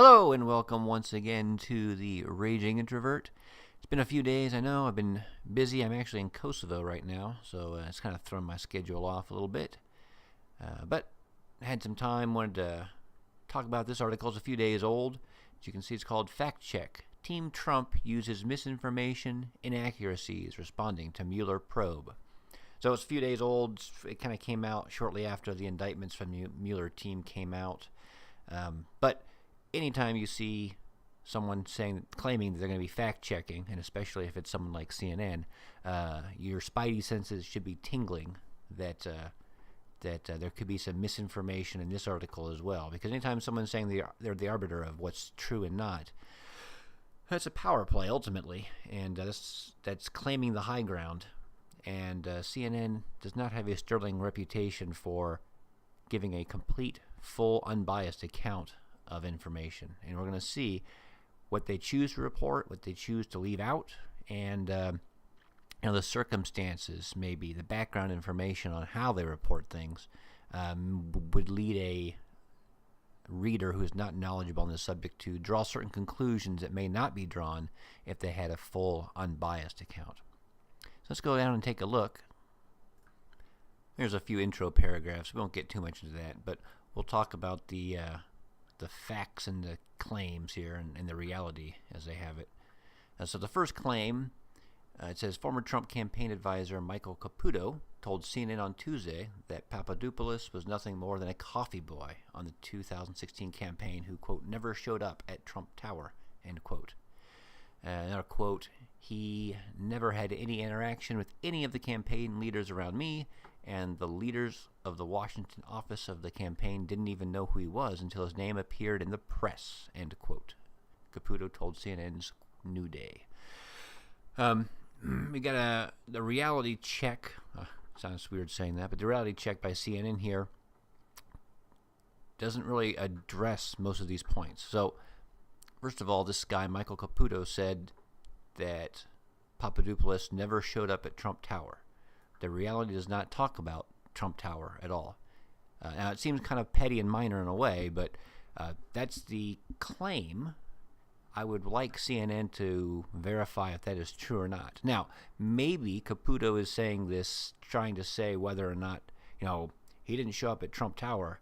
Hello and welcome once again to the Raging Introvert. It's been a few days, I know. I've been busy. I'm actually in Kosovo right now, so it's kind of thrown my schedule off a little bit. But I had some time, wanted to talk about this article. It's a few days old. As you can see, it's called Fact Check. Team Trump uses misinformation, inaccuracies responding to Mueller probe. So it's a few days old. It kind of came out shortly after the indictments from the Mueller team came out. But anytime you see someone claiming that they're going to be fact-checking, and especially if it's someone like CNN, your spidey senses should be tingling that there could be some misinformation in this article as well. Because anytime someone's saying they're the arbiter of what's true and not, that's a power play ultimately, and that's claiming the high ground. And CNN does not have a sterling reputation for giving a complete, full, unbiased account of information. And we're going to see what they choose to report, what they choose to leave out, and the circumstances, maybe the background information on how they report things would lead a reader who is not knowledgeable on this subject to draw certain conclusions that may not be drawn if they had a full, unbiased account. So let's go down and take a look. There's a few intro paragraphs. We won't get too much into that, but we'll talk about the facts and the claims here and the reality as they have it. So the first claim, it says former Trump campaign advisor Michael Caputo told CNN on Tuesday that Papadopoulos was nothing more than a coffee boy on the 2016 campaign who, quote, never showed up at Trump Tower, end quote. Another quote, he never had any interaction with any of the campaign leaders around me, and the leaders of the Washington office of the campaign didn't even know who he was until his name appeared in the press, end quote. Caputo told CNN's New Day. We got the reality check. Sounds weird saying that, but the reality check by CNN here doesn't really address most of these points. So, first of all, this guy, Michael Caputo, said that Papadopoulos never showed up at Trump Tower. The reality does not talk about Trump Tower at all. Now, it seems kind of petty and minor in a way, but that's the claim. I would like CNN to verify if that is true or not. Now, maybe Caputo is saying this, trying to say whether or not, he didn't show up at Trump Tower,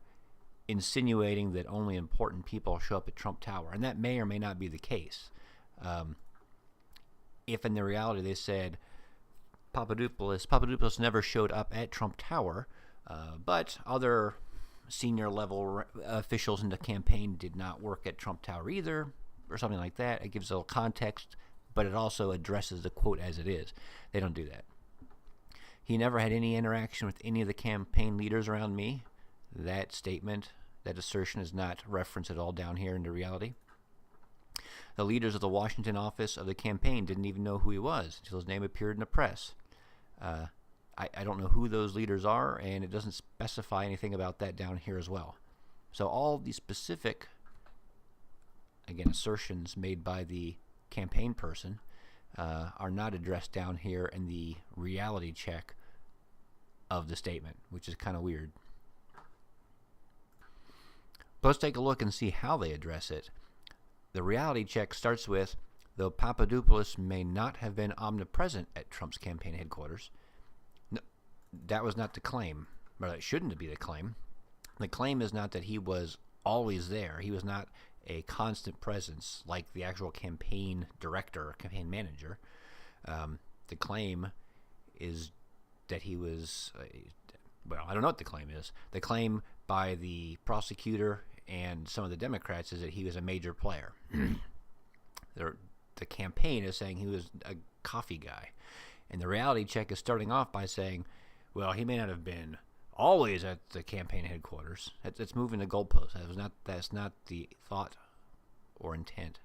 insinuating that only important people show up at Trump Tower. And that may or may not be the case. If in the reality they said Papadopoulos never showed up at Trump Tower, but other senior level officials in the campaign did not work at Trump Tower either, or something like that, it gives a little context, but it also addresses the quote as it is. They don't do that. He never had any interaction with any of the campaign leaders around me. That statement, that assertion is not referenced at all down here in the reality. The leaders of the Washington office of the campaign didn't even know who he was until his name appeared in the press. I don't know who those leaders are, and it doesn't specify anything about that down here as well. So all the specific, again, assertions made by the campaign person are not addressed down here in the reality check of the statement, which is kind of weird. But let's take a look and see how they address it. The reality check starts with, though Papadopoulos may not have been omnipresent at Trump's campaign headquarters. No, that was not the claim, or that shouldn't be the claim. The claim is not that he was always there. He was not a constant presence like the actual campaign director or campaign manager. The claim is that he was, I don't know what the claim is. The claim by the prosecutor and some of the Democrats is that he was a major player. The campaign is saying he was a coffee guy. And the reality check is starting off by saying, well, he may not have been always at the campaign headquarters. It's moving the goalposts. That's not the thought or intent.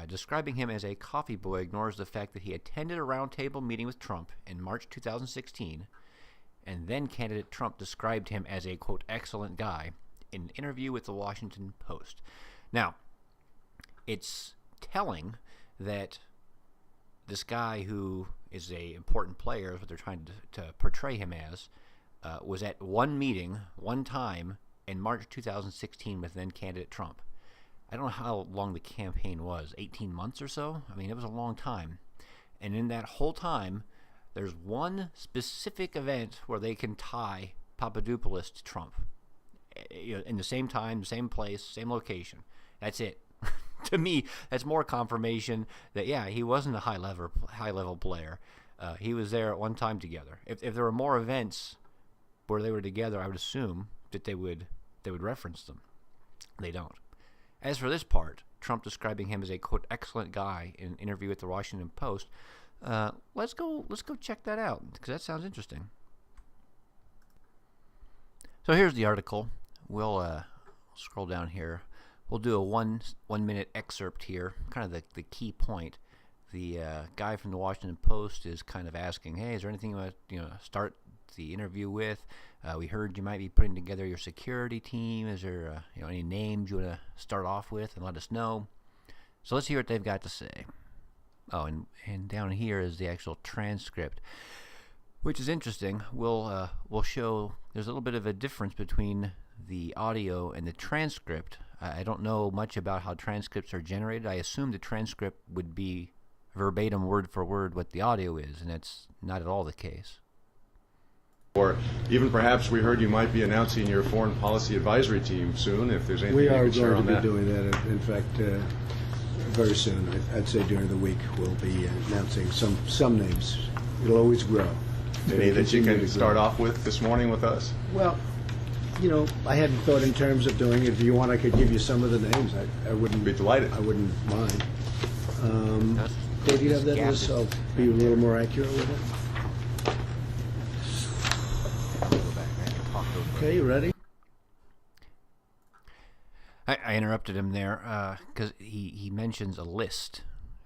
Describing him as a coffee boy ignores the fact that he attended a roundtable meeting with Trump in March 2016, and then candidate Trump described him as a, quote, excellent guy in an interview with the Washington Post. Now, it's telling that this guy who is a important player, is what they're trying to portray him as, was at one meeting, one time, in March 2016 with then candidate Trump. I don't know how long the campaign was, 18 months or so? I mean, it was a long time. And in that whole time, there's one specific event where they can tie Papadopoulos to Trump. In the same time, same place, same location. That's it. To me, that's more confirmation that, yeah, he wasn't a high-level player. He was there at one time together. If there were more events where they were together, I would assume that they would reference them. They don't. As for this part, Trump describing him as a, quote, excellent guy in an interview with the Washington Post, let's go check that out, because that sounds interesting. So here's the article. We'll scroll down here. We'll do a one minute excerpt here, kind of the key point. The guy from the Washington Post is kind of asking, hey, is there anything you want to start the interview with? We heard you might be putting together your security team. Is there any names you want to start off with, and let us know? So let's hear what they've got to say. Oh, and down here is the actual transcript, which is interesting. We'll show there's a little bit of a difference between the audio and the transcript. I don't know much about how transcripts are generated. I assume the transcript would be verbatim, word for word, what the audio is, and that's not at all the case. Or even perhaps we heard you might be announcing your foreign policy advisory team soon, if there's anything you can share on that. We are going to be doing that. In fact, very soon. I'd say during the week we'll be announcing some names. It'll always grow. Any that you can start off with this morning with us? Well, I hadn't thought in terms of doing it. If you want, I could give you some of the names. I wouldn't be delighted. I wouldn't mind. Do you have that list? I'll be a little more accurate with it. Okay, you ready? I interrupted him there because he mentions a list,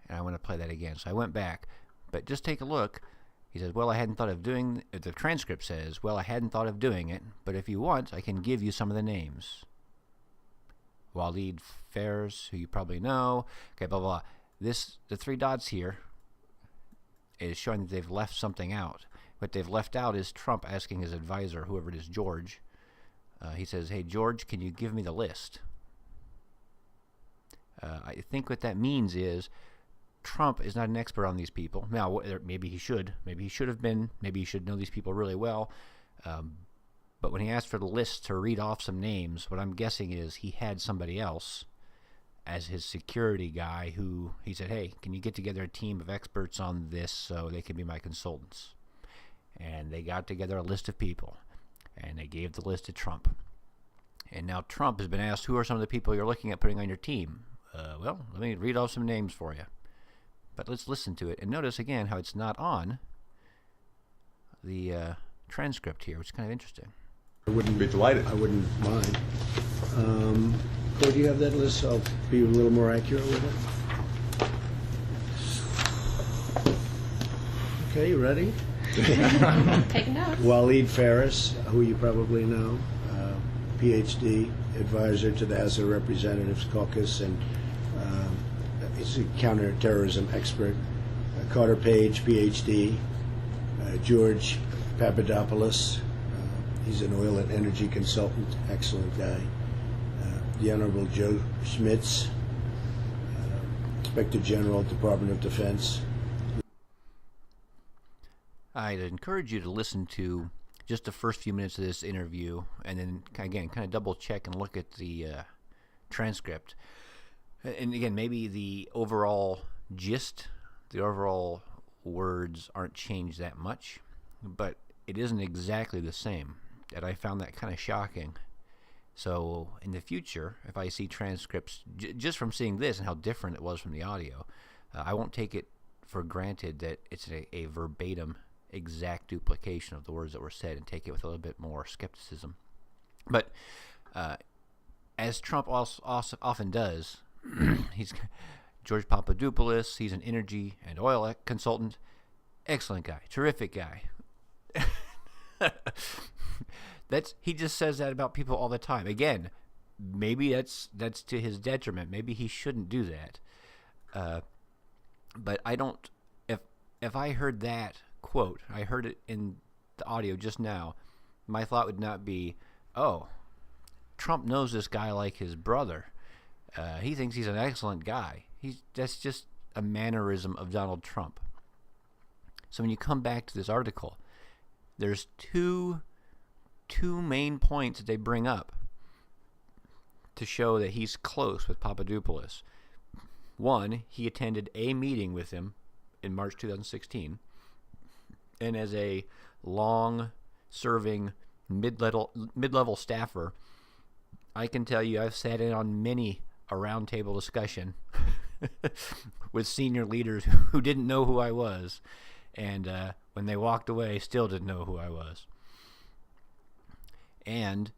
and I want to play that again. So I went back, but just take a look. He says, well, I hadn't thought of doing, the transcript says, well, I hadn't thought of doing it, but if you want, I can give you some of the names. Waleed Fares, who you probably know. Okay, blah, blah, blah. The three dots here is showing that they've left something out. What they've left out is Trump asking his advisor, whoever it is, George. He says, hey, George, can you give me the list? I think what that means is Trump is not an expert on these people. Now, maybe he should. Maybe he should have been. Maybe he should know these people really well. But when he asked for the list to read off some names, what I'm guessing is he had somebody else as his security guy who he said, hey, can you get together a team of experts on this so they can be my consultants? And they got together a list of people, and they gave the list to Trump. And now Trump has been asked, who are some of the people you're looking at putting on your team? Well, let me read off some names for you. But let's listen to it. And notice again how it's not on the transcript here, which is kind of interesting. I wouldn't be delighted. I wouldn't mind. Do you have that list? I'll be a little more accurate with it. Okay, you ready? Taking notes. Waleed Fares, who you probably know, PhD, advisor to the House of Representatives caucus, and he's a counterterrorism expert. Carter Page, PhD. George Papadopoulos, he's an oil and energy consultant, excellent guy. The Honorable Joe Schmitz, Inspector General, Department of Defense. I'd encourage you to listen to just the first few minutes of this interview, and then again kind of double check and look at the transcript. And again, maybe the overall gist, the overall words aren't changed that much, but it isn't exactly the same. And I found that kind of shocking. So in the future, if I see transcripts just from seeing this and how different it was from the audio, I won't take it for granted that it's a verbatim exact duplication of the words that were said, and take it with a little bit more skepticism. But as Trump also often does, he's George Papadopoulos. He's an energy and oil consultant. Excellent guy, terrific guy. He just says that about people all the time. Again, maybe that's to his detriment. Maybe he shouldn't do that. But I don't. If I heard that quote, I heard it in the audio just now, my thought would not be, oh, Trump knows this guy like his brother. He thinks he's an excellent guy. That's just a mannerism of Donald Trump. So when you come back to this article, there's two main points that they bring up to show that he's close with Papadopoulos. One, he attended a meeting with him in March 2016, and as a long-serving mid-level staffer, I can tell you I've sat in on many a roundtable discussion with senior leaders who didn't know who I was, and when they walked away, still didn't know who I was. And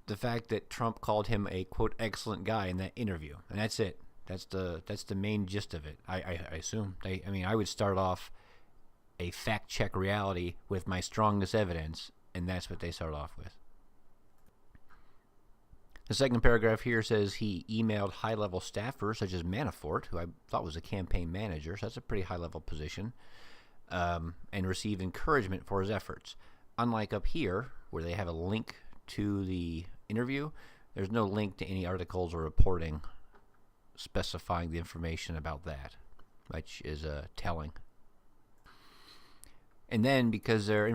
the fact that Trump called him a, quote, excellent guy in that interview, and that's it. That's the main gist of it. I assume. I would start off a fact-check reality with my strongest evidence, and that's what they start off with. The second paragraph here says he emailed high-level staffers such as Manafort, who I thought was a campaign manager, so that's a pretty high-level position, and received encouragement for his efforts. Unlike up here, where they have a link to the interview, there's no link to any articles or reporting specifying the information about that, which is telling. And then, because their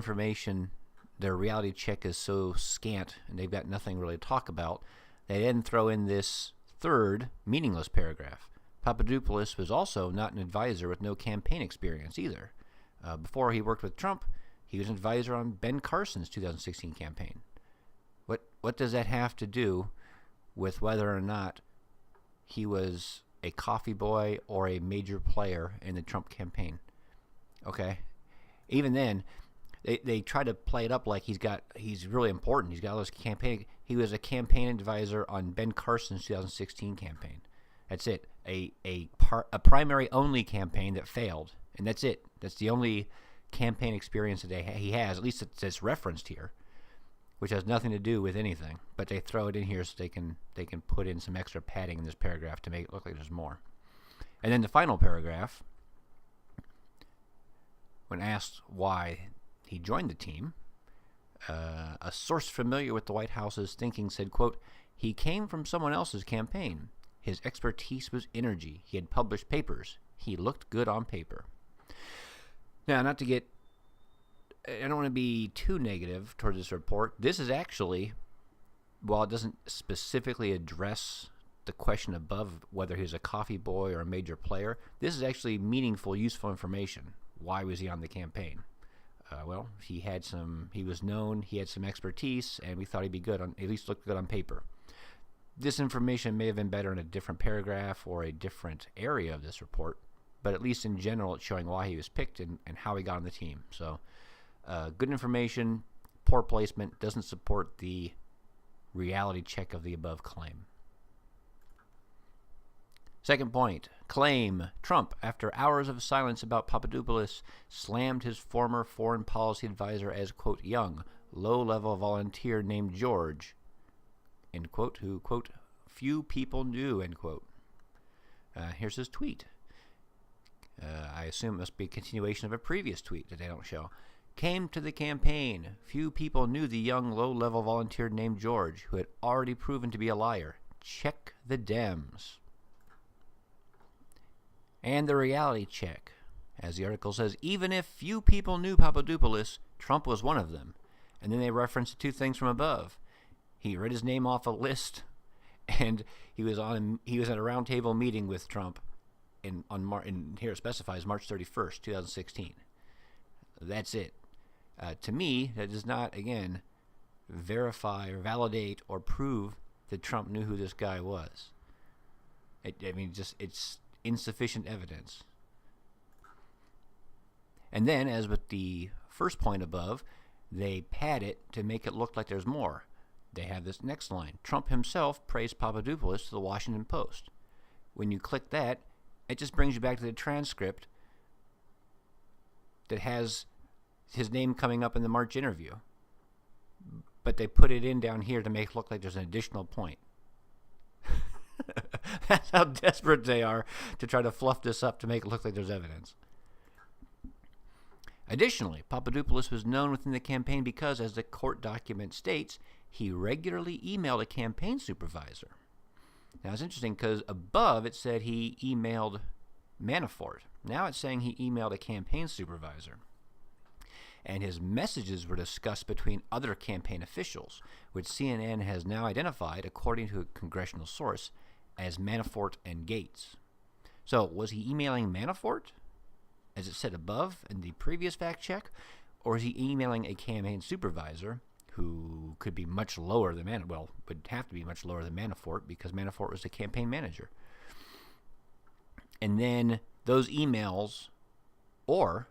reality check is so scant and they've got nothing really to talk about, they then throw in this third meaningless paragraph. Papadopoulos was also not an advisor with no campaign experience either. Before he worked with Trump, he was an advisor on Ben Carson's 2016 campaign. What does that have to do with whether or not he was a coffee boy or a major player in the Trump campaign? Okay. Even then, they try to play it up like he's really important. He's got all this campaign. He was a campaign advisor on Ben Carson's 2016 campaign. That's it. A primary only campaign that failed, and that's it. That's the only campaign experience that he has. At least it's referenced here, which has nothing to do with anything. But they throw it in here so they can put in some extra padding in this paragraph to make it look like there's more. And then the final paragraph, when asked why he joined the team, a source familiar with the White House's thinking said, quote, "He came from someone else's campaign. His expertise was energy. He had published papers. He looked good on paper." Now, I don't want to be too negative towards this report. This is actually, while it doesn't specifically address the question above whether he's a coffee boy or a major player, this is actually meaningful, useful information. Why was he on the campaign? Well, he was known, he had some expertise, and we thought he'd be good at least looked good on paper. This information may have been better in a different paragraph or a different area of this report, but at least in general, it's showing why he was picked and how he got on the team. So, good information, poor placement, doesn't support the reality check of the above claim. Second point, claim. Trump, after hours of silence about Papadopoulos, slammed his former foreign policy advisor as, quote, young, low-level volunteer named George, end quote, who, quote, few people knew, end quote. Here's his tweet. I assume it must be a continuation of a previous tweet that they don't show. Came to the campaign. Few people knew the young, low-level volunteer named George, who had already proven to be a liar. Check the Dems. And the reality check. As the article says, even if few people knew Papadopoulos, Trump was one of them. And then they reference the two things from above. He read his name off a list, and he was at a roundtable meeting with Trump in here it specifies March 31st, 2016. That's it. To me, that does not, again, verify or validate or prove that Trump knew who this guy was. It's insufficient evidence. And then, as with the first point above, they pad it to make it look like there's more. They have this next line. Trump himself praised Papadopoulos to the Washington Post. When you click that, it just brings you back to the transcript that has his name coming up in the March interview. But they put it in down here to make it look like there's an additional point. That's how desperate they are to try to fluff this up to make it look like there's evidence. Additionally, Papadopoulos was known within the campaign because, as the court document states, he regularly emailed a campaign supervisor. Now, it's interesting because above it said he emailed Manafort. Now it's saying he emailed a campaign supervisor. And his messages were discussed between other campaign officials, which CNN has now identified, according to a congressional source, as Manafort and Gates. So, was he emailing Manafort, as it said above in the previous fact check, or is he emailing a campaign supervisor who could be much lower than Manafort? Well, would have to be much lower than Manafort because Manafort was the campaign manager. And then those emails, or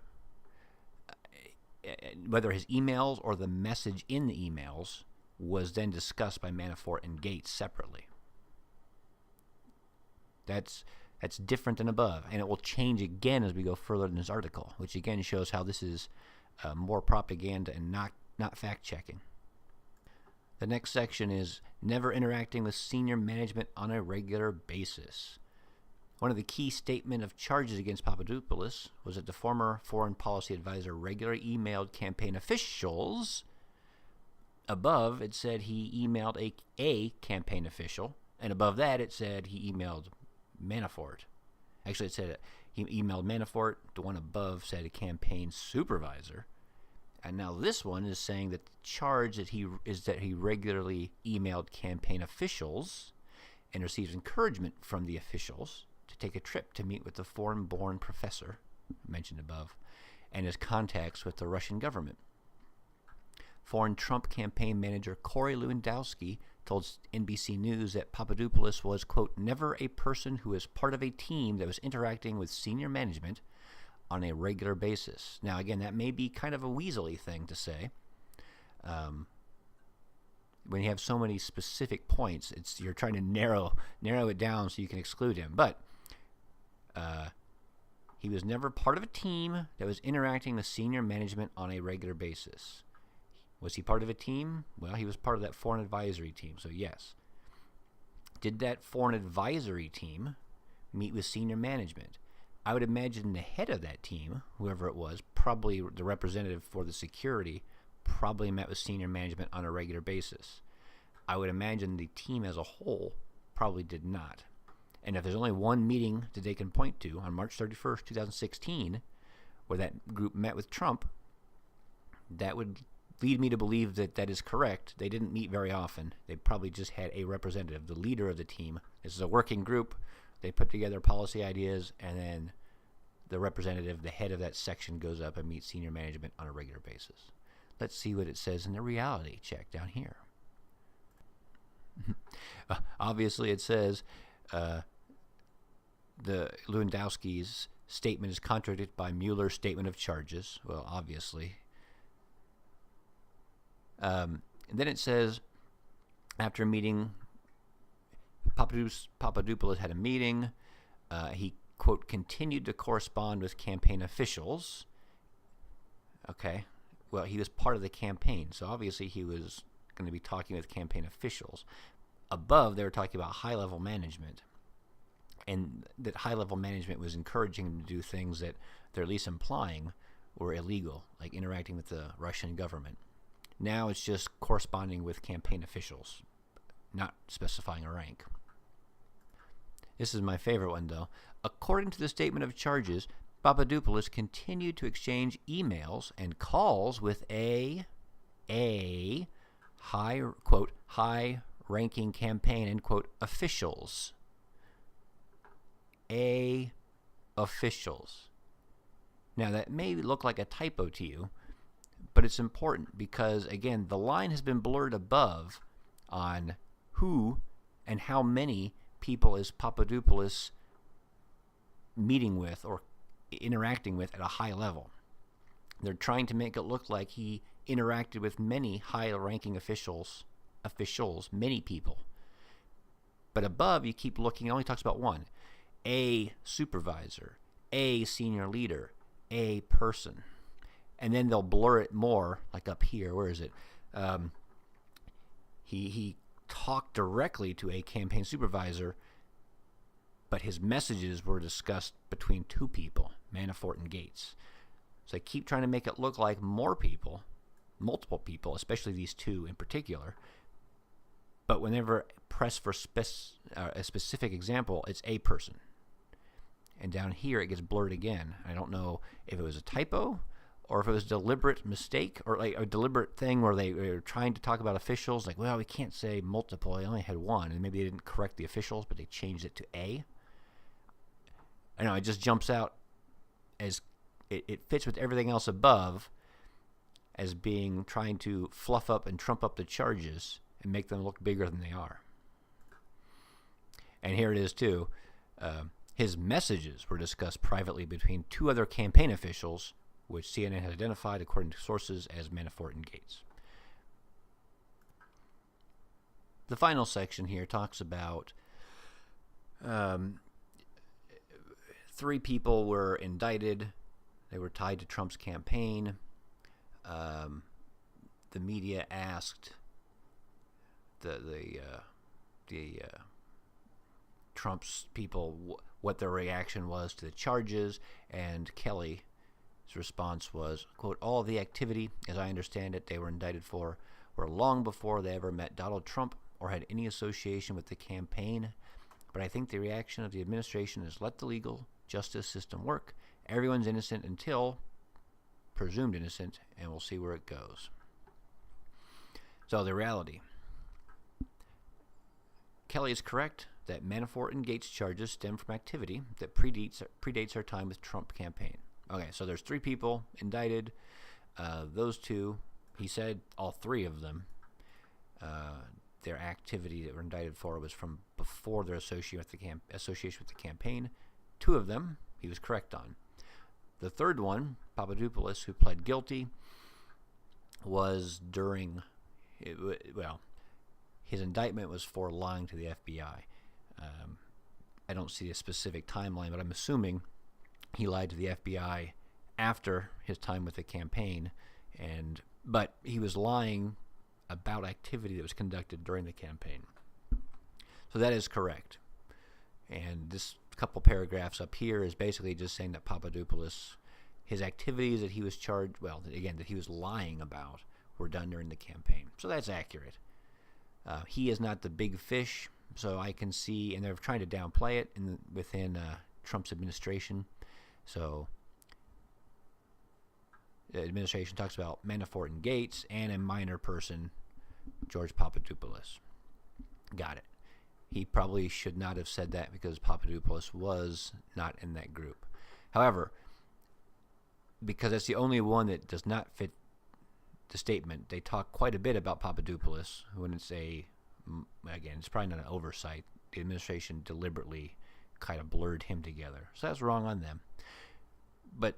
whether his emails or the message in the emails was then discussed by Manafort and Gates separately. That's different than above, and it will change again as we go further in this article, which again shows how this is more propaganda and not fact-checking. The next section is never interacting with senior management on a regular basis. One of the key statement of charges against Papadopoulos was that the former foreign policy advisor regularly emailed campaign officials. Above, it said he emailed a campaign official, and above that, it said he emailed Manafort. Actually, it said he emailed Manafort. The one above said a campaign supervisor. And now this one is saying that the charge that he regularly emailed campaign officials and received encouragement from the officials to take a trip to meet with the foreign-born professor mentioned above and his contacts with the Russian government. Foreign Trump campaign manager Corey Lewandowski told NBC News that Papadopoulos was, quote, never a person who was part of a team that was interacting with senior management on a regular basis. Now, again, that may be kind of a weaselly thing to say. When you have so many specific points, you're trying to narrow it down so you can exclude him. But he was never part of a team that was interacting with senior management on a regular basis. Was he part of a team? Well, he was part of that foreign advisory team, so yes. Did that foreign advisory team meet with senior management? I would imagine the head of that team, whoever it was, probably the representative for the security, probably met with senior management on a regular basis. I would imagine the team as a whole probably did not. And if there's only one meeting that they can point to on March 31st, 2016, where that group met with Trump, that would lead me to believe that that is correct. They didn't meet very often. They probably just had a representative, the leader of the team. This is a working group. They put together policy ideas, and then the representative, the head of that section, goes up and meets senior management on a regular basis. Let's see what it says in the reality check down here. Obviously, it says the Lewandowski's statement is contradicted by Mueller's statement of charges. Well, obviously. And then it says, after a meeting, Papadopoulos had a meeting. He, quote, continued to correspond with campaign officials. Okay. Well, he was part of the campaign, so obviously he was going to be talking with campaign officials. Above, they were talking about high-level management, and that high-level management was encouraging him to do things that they're at least implying were illegal, like interacting with the Russian government. Now it's just corresponding with campaign officials, not specifying a rank. This is my favorite one, though. According to the statement of charges, Papadopoulos continued to exchange emails and calls with a high, quote, high-ranking campaign, end quote, officials. Officials. Now, that may look like a typo to you, but it's important because, again, the line has been blurred above on who and how many people is Papadopoulos meeting with or interacting with at a high level. They're trying to make it look like he interacted with many high-ranking officials, many people. But above, you keep looking, it only talks about one. A supervisor, a senior leader, a person. And then they'll blur it more, like up here. Where is it? He talked directly to a campaign supervisor, but his messages were discussed between two people, Manafort and Gates. So they keep trying to make it look like more people, multiple people, especially these two in particular, But whenever pressed for a specific example, it's a person. And down here, it gets blurred again. I don't know if it was a typo or if it was a deliberate mistake or like a deliberate thing where they were trying to talk about officials. Like, well, we can't say multiple. They only had one. And maybe they didn't correct the officials, but they changed it to a. I know, it just jumps out as it fits with everything else above as being trying to fluff up and trump up the charges and make them look bigger than they are. And here it is, too. His messages were discussed privately between two other campaign officials, which CNN has identified, according to sources, as Manafort and Gates. The final section here talks about 3 people were indicted. They were tied to Trump's campaign. The media asked the Trump's people what their reaction was to the charges, and Kelly's response was, quote, all the activity, as I understand it, they were indicted for were long before they ever met Donald Trump or had any association with the campaign. But I think the reaction of the administration is let the legal justice system work. Everyone's innocent until presumed innocent, and we'll see where it goes. So the reality. Kelly is correct that Manafort and Gates charges stem from activity that predates our time with Trump campaign. Okay, so there's 3 people indicted. Those 2, he said all 3 of them, their activity that were indicted for was from before their association with the campaign. 2 of them, he was correct on. The third one, Papadopoulos, who pled guilty, was during, his indictment was for lying to the FBI. I don't see a specific timeline, but I'm assuming he lied to the FBI after his time with the campaign, but he was lying about activity that was conducted during the campaign. So that is correct. And this couple paragraphs up here is basically just saying that Papadopoulos, his activities that he was charged, that he was lying about, were done during the campaign. So that's accurate. He is not the big fish, so I can see, and they're trying to downplay it within Trump's administration. So the administration talks about Manafort and Gates and a minor person, George Papadopoulos. Got it. He probably should not have said that because Papadopoulos was not in that group. However, because that's the only one that does not fit the statement, they talk quite a bit about Papadopoulos when it's it's probably not an oversight. The administration deliberately kind of blurred him together. So that's wrong on them. But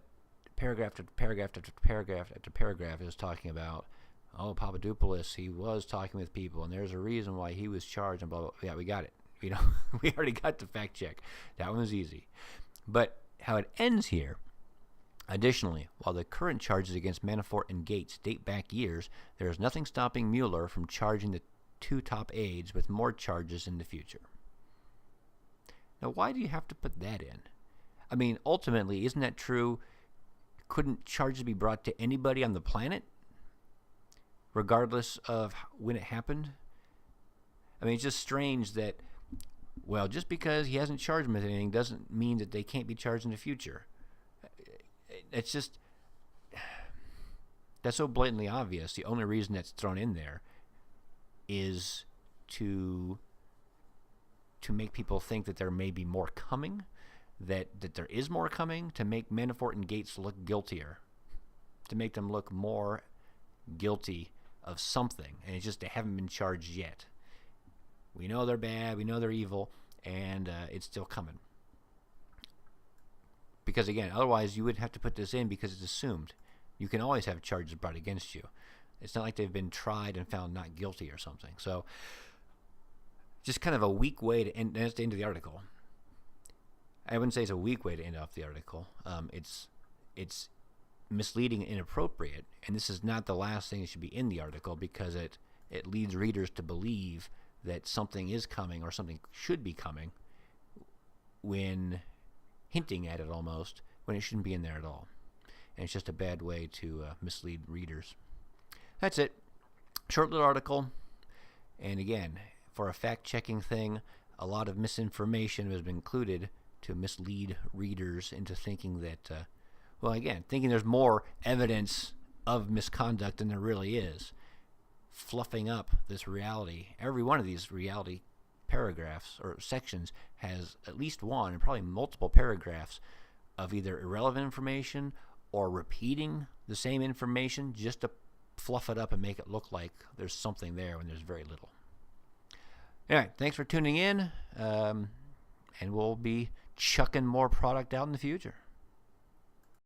paragraph after paragraph after paragraph after paragraph is talking about, Papadopoulos, he was talking with people, and there's a reason why he was charged, and blah, blah, blah. Yeah, we got it. We already got the fact check. That one was easy. But how it ends here, additionally, while the current charges against Manafort and Gates date back years, there is nothing stopping Mueller from charging the 2 top aides with more charges in the future. Now, why do you have to put that in? I mean, ultimately, isn't that true? Couldn't charges be brought to anybody on the planet, regardless of when it happened? I mean, it's just strange that, just because he hasn't charged them with anything doesn't mean that they can't be charged in the future. It's just, that's so blatantly obvious. The only reason that's thrown in there is to make people think that there may be more coming, that there is more coming, to make Manafort and Gates look guiltier, to make them look more guilty of something, and it's just they haven't been charged yet. We know they're bad, we know they're evil, and it's still coming. Because again, otherwise you wouldn't have to put this in because it's assumed. You can always have charges brought against you. It's not like they've been tried and found not guilty or something. So just kind of a weak way to end. That's the end of the article. I wouldn't say it's a weak way to end off the article. It's misleading and inappropriate, and this is not the last thing that should be in the article because it leads readers to believe that something is coming or something should be coming when hinting at it almost, when it shouldn't be in there at all. And it's just a bad way to mislead readers. That's it. Short little article. And again, for a fact-checking thing, a lot of misinformation has been included to mislead readers into thinking that, thinking there's more evidence of misconduct than there really is. Fluffing up this reality. Every one of these reality paragraphs or sections has at least one and probably multiple paragraphs of either irrelevant information or repeating the same information just to fluff it up and make it look like there's something there when there's very little. Anyway, thanks for tuning in, and we'll be chucking more product out in the future.